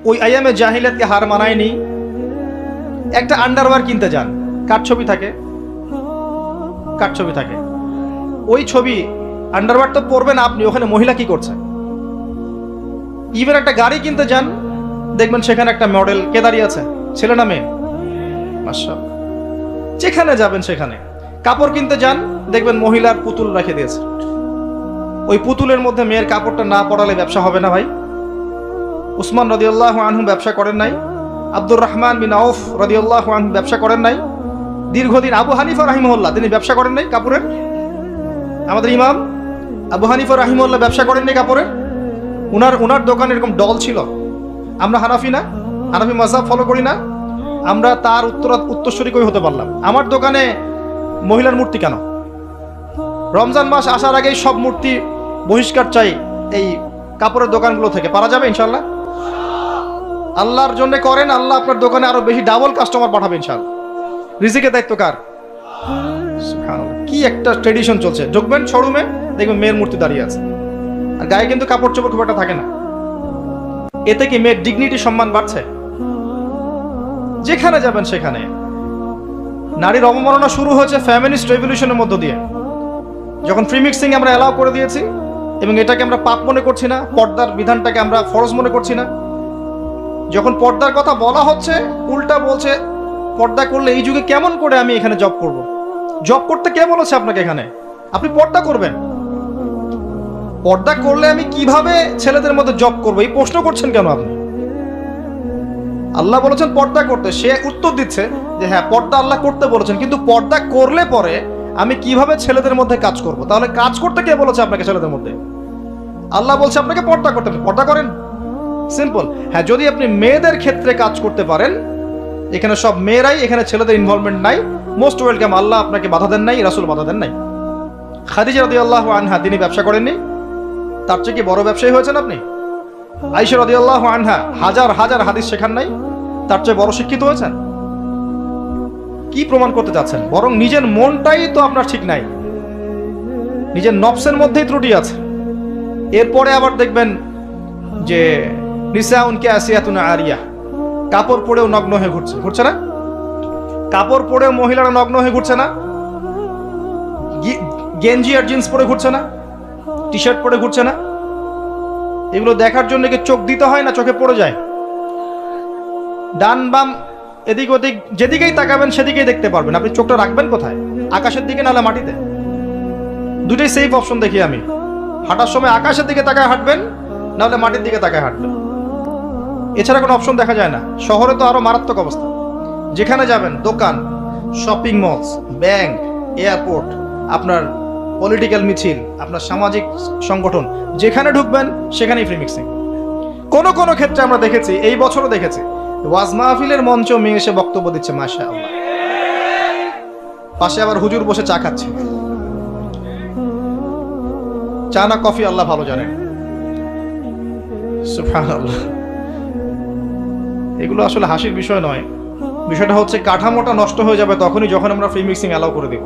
ওই আইয়ামে জাহিলিয়াতকে হার মানায়নি। একটা আন্ডারওয়্যার কিনতে যান, কার ছবি থাকে? কার ছবি থাকে? ওই ছবি আন্ডারওয়্যার তো পরবেন আপনি, ওখানে মহিলা কি করছে? ইভেন একটা গাড়ি কিনতে যান, দেখবেন সেখানে একটা মডেল কে দাঁড়িয়ে আছে, ছেলে না মেয়ে? মাশাআল্লাহ। যেখানে যাবেন সেখানে। কাপড় কিনতে যান, দেখবেন মহিলার পুতুল রেখে দিয়েছে। ওই পুতুলের মধ্যে মেয়ের কাপড়টা না পরালে ব্যবসা হবে না ভাই। উসমান রাদিয়াল্লাহু আনহু ব্যবসা করেন নাই? আব্দুর রহমান বিন আউফ রাদিয়াল্লাহু আনহু ব্যবসা করেন নাই? দীর্ঘদিন আবু হানিফা রাহিমাহুল্লাহ তিনি ব্যবসা করেন নাই কাপড়ের? আমাদের ইমাম আবু হানিফা রাহিমাহুল্লাহ ব্যবসা করেন নাই কাপড়ের? উনার দোকানে এরকম ডল ছিল। আমরা হানাফি না, হানাফি মাযহাব ফলো করি না, আমরা তার উত্তরসূরি কই হতে পারলাম? আমার দোকানে মহিলার মূর্তি কেন? রমজান মাস আসার আগেই সব মূর্তি বহিষ্কার চাই এই কাপড়ের দোকানগুলো থেকে। পারা যাবে ইনশাআল্লাহ? আল্লাহর জন্য করেন, আল্লাহ আপনার দোকানে আরো বেশি ডাবল কাস্টমার পাঠাবে ইনশাআল্লাহ। রিজিকের দায়িত্ব কার? সুবহানাল্লাহ। কি একটা ট্রেডিশন চলছে, ঢুকবেন শোরুমে দেখবেন মেয়ের মূর্তি দাঁড়িয়ে আছে, আর গায়ে কিন্তু কাপড় চোপড় খুব একটা থাকে না। এতে কি মেয়ের ডিগনিটি, সম্মান বাড়ছে? যেখানে যাবেন সেখানে নারীর অবমাননা শুরু হয়েছে ফেমিনিস্ট রেভলিউশনের মধ্য দিয়ে। যখন ফ্রি মিক্সিং আমরা অ্যালাউ করে দিয়েছি এবং এটাকে আমরা পাপ মনে করছি না, পর্দার বিধানটাকে আমরা ফরজ মনে করছি না, যখন পর্দার কথা বলা হচ্ছে উল্টা বলছে পর্দা করলে এই যুগে কেমন করে আমি এখানে জব করব? জব করতে কে বলেছে আপনাকে? এখানে আপনি পর্দা করবেন, পর্দা করলে আমি কিভাবে ছেলেদের মধ্যে জব করবো এই প্রশ্ন করছেন কেন আপনি? আল্লাহ বলেছেন পর্দা করতে, সে উত্তর দিচ্ছে যে হ্যাঁ পর্দা আল্লাহ করতে বলেছেন, কিন্তু পর্দা করলে পরে আমি কিভাবে ছেলেদের মধ্যে কাজ করব? তাহলে কাজ করতে কে বলেছে আপনাকে ছেলেদের মধ্যে? আল্লাহ বলছে আপনাকে পর্দা করতে, পর্দা করেন। সিম্পল। হ্যাঁ, যদি আপনি মেয়েদের ক্ষেত্রে কাজ করতে পারেন, এখানে সব মেয়েরাই, এখানে ছেলেদের ইনভলভমেন্ট নাই, মোস্ট ওয়েলকাম। আল্লাহ আপনাকে বাধা দেন নাই, রাসূল বাধা দেন নাই। খাদিজা রাদিয়াল্লাহু আনহা তিনি ব্যবসা করেননি? তার চেয়ে কি বড় ব্যবসায়ী হয়েছেন আপনি? আয়েশা রাদিয়াল্লাহু আনহা হাজার হাজার হাদিস শেখান নাই? তার চেয়ে বড় শিক্ষিত হয়েছেন? কি প্রমাণ করতে চাচ্ছেন? বরং নিজের মনটাই তো আপনার ঠিক নাই, নিজের নফসের মধ্যেই ত্রুটি আছে। এরপরে আবার দেখবেন যে নিসাউন কাসিয়াতুন আরিয়া, কাপড় পরেও নগ্ন হয়ে ঘুরছে, ঘুরছে না? কাপড় পরেও মহিলারা নগ্ন হয়ে ঘুরছে না? গেঞ্জি আর জিন্স পরে ঘুরছে না? টি শার্ট পরে ঘুরছে না? এগুলো দেখার জন্য কি চোখ দিতে হয় না চোখে পড়ে যায়? ডান বাম এদিক ওদিক যেদিকেই তাকাবেন সেদিকেই দেখতে পারবেন। আপনি চোখটা রাখবেন কোথায়? আকাশের দিকে নাহলে মাটিতে? দুটোই সেফ অপশন দেখি আমি। হাঁটার সময় আকাশের দিকে তাকায় হাঁটবেন, নাহলে মাটির দিকে তাকায় হাঁটবেন। এছাড়া কোনো অপশন দেখা যায় না। শহরে তো আরো মারাত্মক অবস্থা। যেখানে যাবেন, দোকান, শপিং মলস, ব্যাংক, এয়ারপোর্ট, আপনার পলিটিক্যাল মিছিল, আপনার সামাজিক সংগঠন, যেখানে ঢুকবেন সেখানেই ফ্রি মিক্সিং। কোন কোন ক্ষেত্রে আমরা দেখেছি, এই বছরও দেখেছি, ওয়াজ মাহফিলের মঞ্চ মেয়ে এসে বক্তব্য দিচ্ছে, মাশাআল্লাহ, পাশে আবার হুজুর বসে চা খাচ্ছে। চা না কফি আল্লাহ ভালো জানেন। সুবহানাল্লাহ। এগুলো আসলে হাসির বিষয় নয়। বিষয়টা হচ্ছে কাঠামোটা নষ্ট হয়ে যাবে তখনই যখন আমরা ফ্রি মিক্সিং অ্যালাউ করে দেব।